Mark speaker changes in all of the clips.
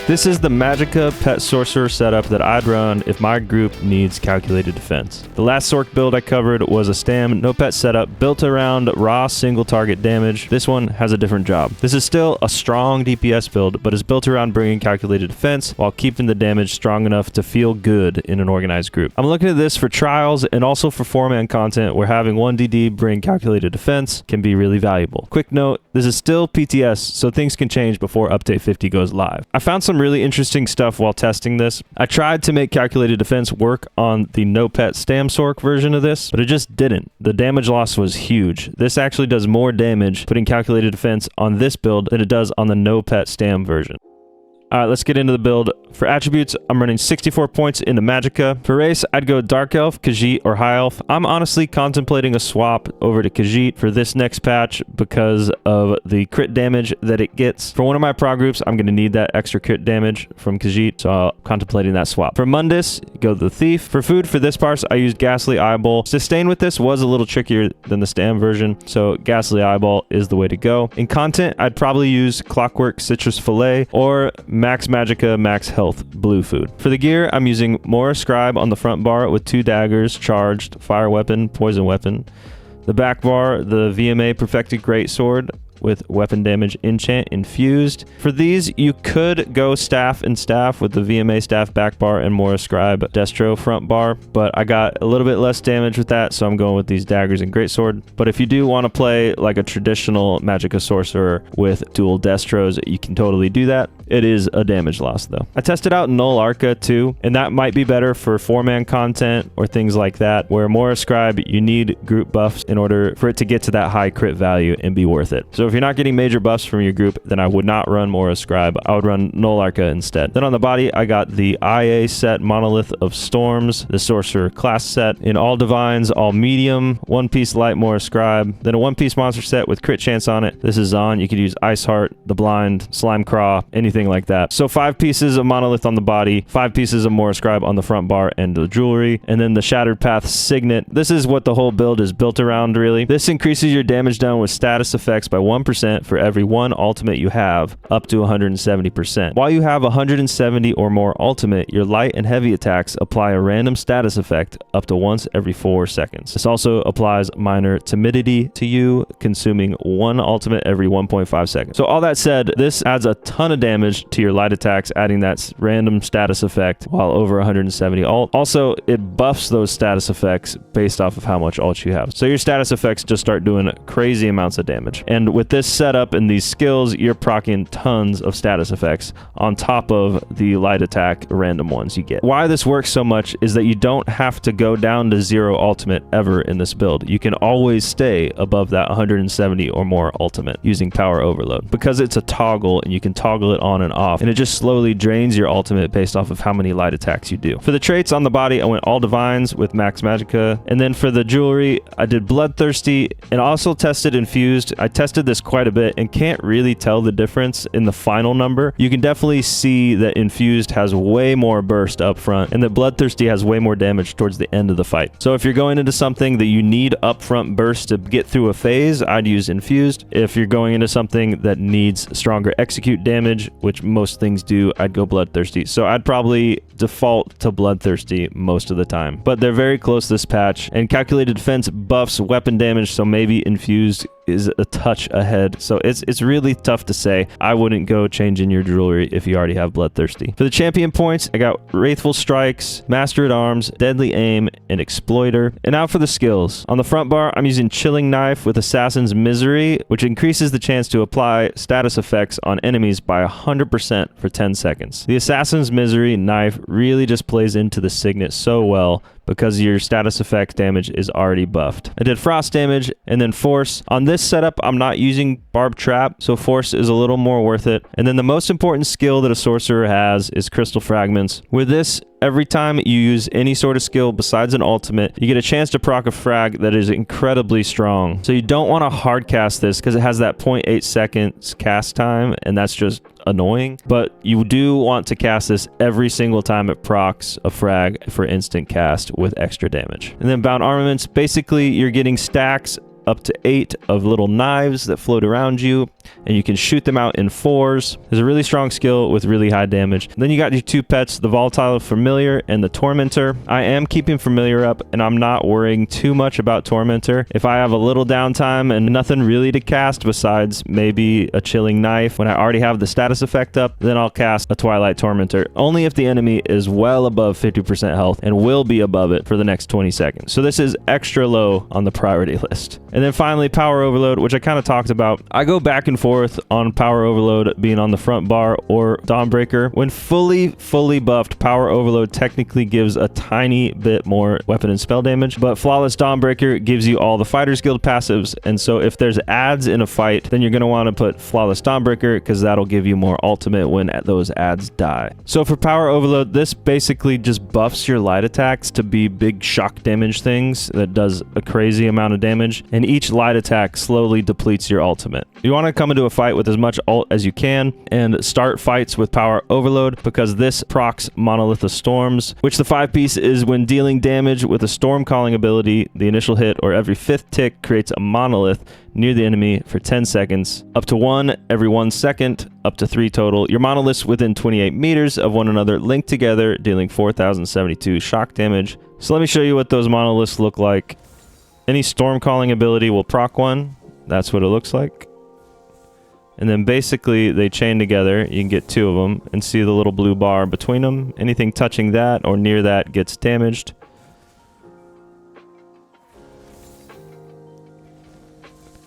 Speaker 1: This is the Magicka Pet Sorcerer setup that I'd run if my group needs calculated defense. The last Sorc build I covered was a Stam no pet setup built around raw single target damage. This one has a different job. This is still a strong DPS build, but is built around bringing calculated defense while keeping the damage strong enough to feel good in an organized group. I'm looking at this for trials and also for 4-man content where having 1 DD bring calculated defense can be really valuable. Quick note, this is still PTS, so things can change before update 50 goes live. I found some really interesting stuff while testing this. I tried to make calculated defense work on the no pet Stam Sorc version of this, but it just didn't. The damage loss was huge. This actually does more damage putting calculated defense on this build than it does on the no pet Stam version. All right, let's get into the build. For attributes, I'm running 64 points into Magicka. For race, I'd go Dark Elf, Khajiit, or High Elf. I'm honestly contemplating a swap over to Khajiit for this next patch because of the crit damage that it gets. For one of my prog groups, I'm going to need that extra crit damage from Khajiit, so I'm contemplating that swap. For Mundus, go the Thief. For food, for this parse, I used Ghastly Eye Bowl. Sustain with this was a little trickier than the Stam version, so Ghastly Eye Bowl is the way to go. In content, I'd probably use Clockwork Citrus Filet or Max Magicka, Max Health blue food. For the gear, I'm using Mora Scribe on the front bar with 2 daggers, charged, fire weapon, poison weapon. The back bar, the VMA Perfected Greatsword with weapon damage enchant infused. For these, you could go staff and staff with the VMA staff back bar and Mora Scribe destro front bar, but I got a little bit less damage with that, so I'm going with these daggers and greatsword. But if you do want to play like a traditional Magicka sorcerer with dual destros, you can totally do that. It is a damage loss though. I tested out Null Arca too, and that might be better for 4-man content or things like that, where Mora Scribe, you need group buffs in order for it to get to that high crit value and be worth it. So if you're not getting major buffs from your group, then I would not run Mora Scribe. I would run Null Arca instead. Then on the body, I got the IA set Monolith of Storms, the Sorcerer class set in all divines, all medium, 1-piece light Mora Scribe, then a 1-piece monster set with crit chance on it. This is on. You could use Ice Heart, the Blind, Slime Craw, anything like that. So 5 pieces of Monolith on the body, 5 pieces of Mora Scribe on the front bar and the jewelry, and then the Shattered Path Signet. This is what the whole build is built around, really. This increases your damage done with status effects by 1% for every 1 ultimate you have, up to 170%. While you have 170 or more ultimate, your light and heavy attacks apply a random status effect up to once every 4 seconds. This also applies minor timidity to you, consuming 1 ultimate every 1.5 seconds. So all that said, this adds a ton of damage to your light attacks, adding that random status effect while over 170 ult. Also, it buffs those status effects based off of how much ult you have. So your status effects just start doing crazy amounts of damage. And with this setup and these skills, you're proccing tons of status effects on top of the light attack random ones you get. Why this works so much is that you don't have to go down to 0 ultimate ever in this build. You can always stay above that 170 or more ultimate using power overload because it's a toggle and you can toggle it on and off, and it just slowly drains your ultimate based off of how many light attacks you do. For the traits on the body, I went all divines with Max Magicka, and then for the jewelry, I did Bloodthirsty and also tested Infused. I tested this quite a bit and can't really tell the difference in the final number. You can definitely see that Infused has way more burst up front and that Bloodthirsty has way more damage towards the end of the fight. So if you're going into something that you need upfront burst to get through a phase, I'd use Infused. If you're going into something that needs stronger execute damage, which most things do, I'd go Bloodthirsty. So I'd probably default to Bloodthirsty most of the time. But they're very close this patch, and calculated defense buffs weapon damage, so maybe Infused is a touch ahead. So it's really tough to say. I wouldn't go changing your jewelry if you already have Bloodthirsty. For the champion points, I got Wrathful Strikes, Master at Arms, Deadly Aim, and Exploiter. And now for the skills. On the front bar, I'm using Chilling Knife with Assassin's Misery, which increases the chance to apply status effects on enemies by 100% for 10 seconds. The Assassin's Misery knife really just plays into the Signet so well because your status effect damage is already buffed. I did Frost damage and then Force. On this setup, I'm not using Barb Trap, so Force is a little more worth it. And then the most important skill that a sorcerer has is Crystal Fragments. With this, every time you use any sort of skill besides an ultimate, you get a chance to proc a frag that is incredibly strong. So you don't want to hard cast this because it has that 0.8 seconds cast time, and that's just annoying. But you do want to cast this every single time it procs a frag for instant cast with extra damage. And then Bound Armaments, basically you're getting stacks up to 8 of little knives that float around you, and you can shoot them out in 4s. There's a really strong skill with really high damage. Then you got your 2 pets, the Volatile Familiar and the Tormentor. I am keeping Familiar up, and I'm not worrying too much about Tormentor. If I have a little downtime and nothing really to cast besides maybe a Chilling Knife, when I already have the status effect up, then I'll cast a Twilight Tormentor, only if the enemy is well above 50% health and will be above it for the next 20 seconds. So this is extra low on the priority list. And then finally, Power Overload, which I kind of talked about. I go back and forth on Power Overload being on the front bar or Dawnbreaker. When fully buffed, Power Overload technically gives a tiny bit more weapon and spell damage, but Flawless Dawnbreaker gives you all the Fighters Guild passives, and so if there's adds in a fight, then you're going to want to put Flawless Dawnbreaker because that'll give you more ultimate when those adds die. So for Power Overload, this basically just buffs your light attacks to be big shock damage things that does a crazy amount of damage, and each light attack slowly depletes your ultimate. You want to come into a fight with as much ult as you can and start fights with Power Overload because this procs Monolith of Storms, which the 5-piece is when dealing damage with a storm calling ability, the initial hit or every 5th tick creates a monolith near the enemy for 10 seconds, up to 1 every 1 second, up to 3 total. Your monoliths within 28 meters of one another linked together, dealing 4,072 shock damage. So let me show you what those monoliths look like. Any storm calling ability will proc one. That's what it looks like. And then basically they chain together. You can get 2 of them and see the little blue bar between them. Anything touching that or near that gets damaged.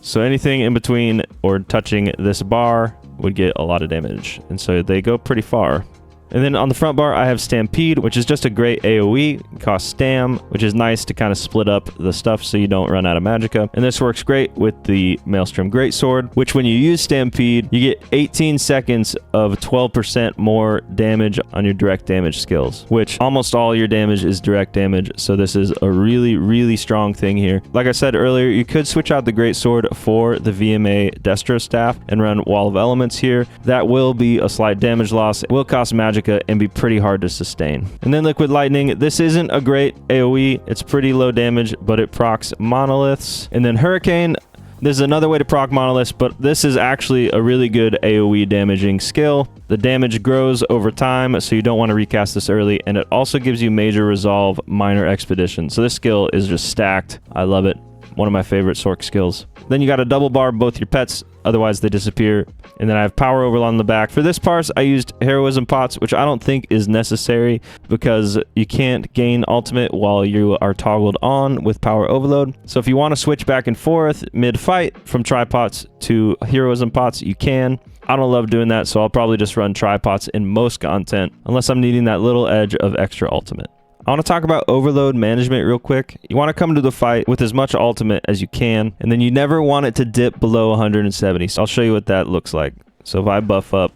Speaker 1: So anything in between or touching this bar would get a lot of damage. And so they go pretty far. And then on the front bar, I have Stampede, which is just a great AoE. It costs Stam, which is nice to kind of split up the stuff so you don't run out of magicka. And this works great with the Maelstrom Greatsword, which when you use Stampede, you get 18 seconds of 12% more damage on your direct damage skills, which almost all your damage is direct damage. So this is a really strong thing here. Like I said earlier, you could switch out the Greatsword for the VMA Destro Staff and run Wall of Elements here. That will be a slight damage loss. It will cost magicka and be pretty hard to sustain. And then Liquid Lightning, this isn't a great AoE. It's pretty low damage, but it procs monoliths. And then Hurricane, this is another way to proc monoliths, but this is actually a really good AoE damaging skill. The damage grows over time, so you don't want to recast this early, and it also gives you Major Resolve, Minor Expedition. So this skill is just stacked. I love it. One of my favorite Sorc skills. Then you got a double bar both your pets, otherwise they disappear. And then I have Power Overload on the back. For this parse, I used Heroism Pots, which I don't think is necessary because you can't gain ultimate while you are toggled on with Power Overload. So if you want to switch back and forth mid-fight from Tripots to Heroism Pots, you can. I don't love doing that, so I'll probably just run Tripots in most content, unless I'm needing that little edge of extra ultimate. I want to talk about overload management real quick. You want to come to the fight with as much ultimate as you can, and then you never want it to dip below 170. So I'll show you what that looks like. So if I buff up,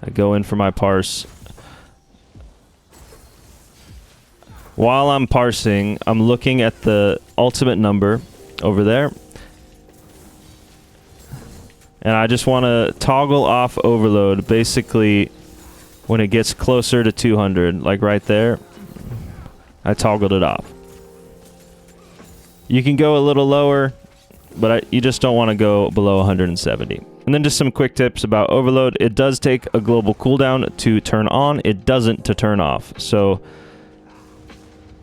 Speaker 1: I go in for my parse. While I'm parsing, I'm looking at the ultimate number over there. And I just want to toggle off overload basically when it gets closer to 200, like right there. I toggled it off. You can go a little lower, but you just don't want to go below 170. And then just some quick tips about overload. It does take a global cooldown to turn on. It doesn't to turn off. So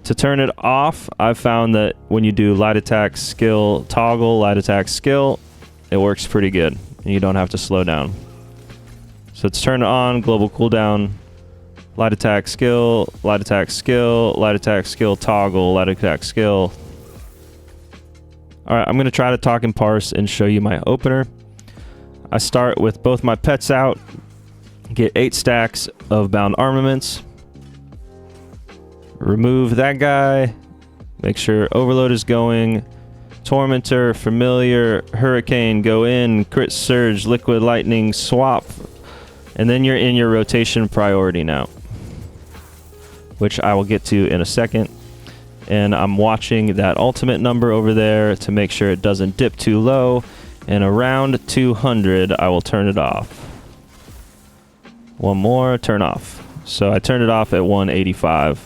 Speaker 1: to turn it off, I've found that when you do light attack skill toggle, light attack skill, it works pretty good. And you don't have to slow down. So to turn it on, global cooldown, light attack skill, light attack skill, light attack skill toggle, light attack skill. Alright, I'm going to try to talk in parse and show you my opener. I start with both my pets out, get 8 stacks of bound armaments, remove that guy, make sure overload is going, Tormentor, Familiar, Hurricane go in, Crit Surge, Liquid Lightning, swap, and then you're in your rotation priority now, which I will get to in a second. And I'm watching that ultimate number over there to make sure it doesn't dip too low. And around 200, I will turn it off. One more, turn off. So I turned it off at 185.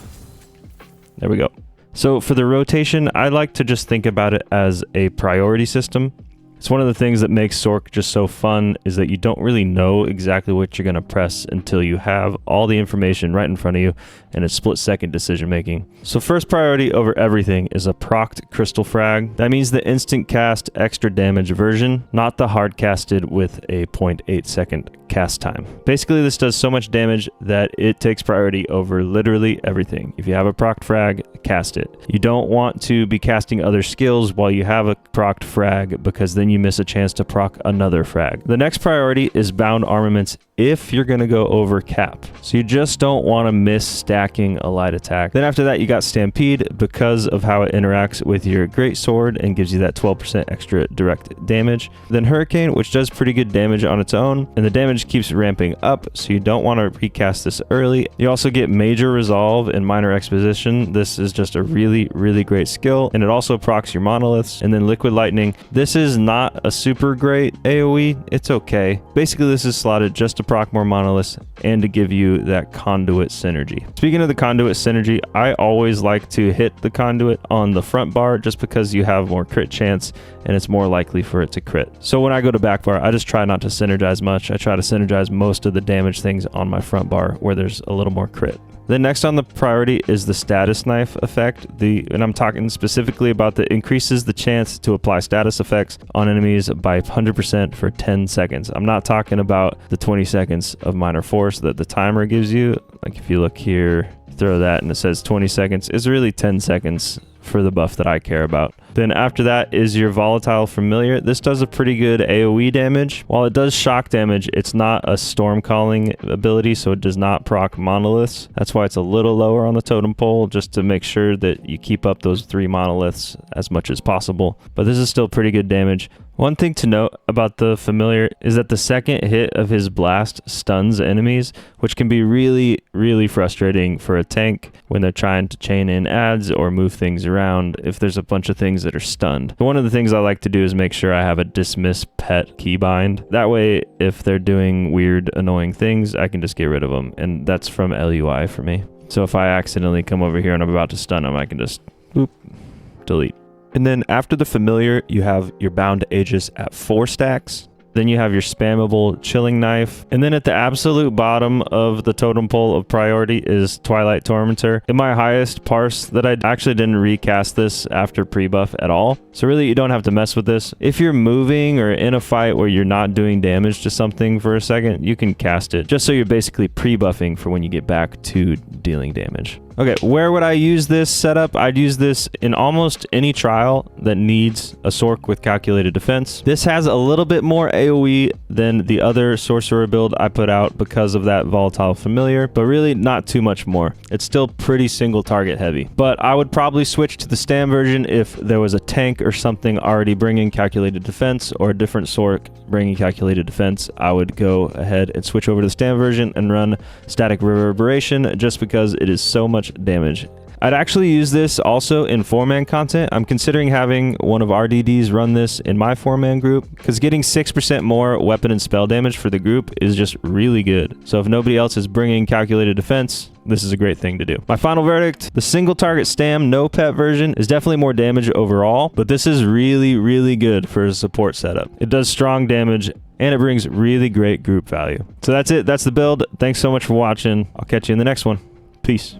Speaker 1: There we go. So for the rotation, I like to just think about it as a priority system. It's one of the things that makes Sorc just so fun is that you don't really know exactly what you're going to press until you have all the information right in front of you and it's split-second decision making. So first priority over everything is a procced crystal frag. That means the instant cast extra damage version, not the hard casted with a 0.8 second cast time. Basically, this does so much damage that it takes priority over literally everything. If you have a procced frag, cast it. You don't want to be casting other skills while you have a procced frag because then you miss a chance to proc another frag. The next priority is bound armaments if you're going to go over cap. So you just don't want to miss stacking a light attack. Then after that, you got Stampede because of how it interacts with your great sword and gives you that 12% extra direct damage. Then Hurricane, which does pretty good damage on its own, and the damage keeps ramping up, so you don't want to recast this early. You also get Major Resolve and Minor Exposition. This is just a really, really great skill, and it also procs your monoliths. And then Liquid Lightning. This is not a super great AoE. It's okay. Basically, this is slotted just to proc more monoliths and to give you that conduit synergy. Speaking of the conduit synergy, I always like to hit the conduit on the front bar just because you have more crit chance and it's more likely for it to crit. So when I go to back bar, I just try not to synergize much. I try to synergize most of the damage things on my front bar where there's a little more crit. Then next on the priority is the status knife effect. And I'm talking specifically about the increases the chance to apply status effects on enemies by 100% for 10 seconds. I'm not talking about the 20 seconds of minor force that the timer gives you. Like if you look here, throw that and it says 20 seconds. It's really 10 seconds for the buff that I care about. Then after that is your Volatile Familiar. This does a pretty good AoE damage. While it does shock damage, it's not a storm calling ability, so it does not proc monoliths. That's why it's a little lower on the totem pole, just to make sure that you keep up those 3 monoliths as much as possible. But this is still pretty good damage. One thing to note about the Familiar is that the second hit of his blast stuns enemies, which can be really, really frustrating for a tank when they're trying to chain in adds or move things around if there's a bunch of things that are stunned. One of the things I like to do is make sure I have a dismiss pet keybind. That way, if they're doing weird, annoying things, I can just get rid of them. And that's from LUI for me. So if I accidentally come over here and I'm about to stun them, I can just boop, delete. And then after the Familiar, you have your Bound Aegis at 4 stacks. Then you have your spammable Chilling Knife. And then at the absolute bottom of the totem pole of priority is Twilight Tormentor. In my highest parse that I actually didn't recast this after pre-buff at all. So really you don't have to mess with this. If you're moving or in a fight where you're not doing damage to something for a second, you can cast it. Just so you're basically pre-buffing for when you get back to dealing damage. Okay, where would I use this setup? I'd use this in almost any trial that needs a Sorc with calculated defense. This has a little bit more AoE than the other sorcerer build I put out because of that Volatile Familiar, but really not too much more. It's still pretty single target heavy. But I would probably switch to the Stam version if there was a tank or something already bringing calculated defense or a different Sorc bringing calculated defense. I would go ahead and switch over to the Stam version and run Static Reverberation just because it is so much damage. I'd actually use this also in 4-man content. I'm considering having one of RDDs run this in my 4-man group because getting 6% more weapon and spell damage for the group is just really good. So if nobody else is bringing calculated defense, this is a great thing to do. My final verdict, the single target Stam no pet version is definitely more damage overall, but this is really, really good for a support setup. It does strong damage and it brings really great group value. So that's it. That's the build. Thanks so much for watching. I'll catch you in the next one. Peace.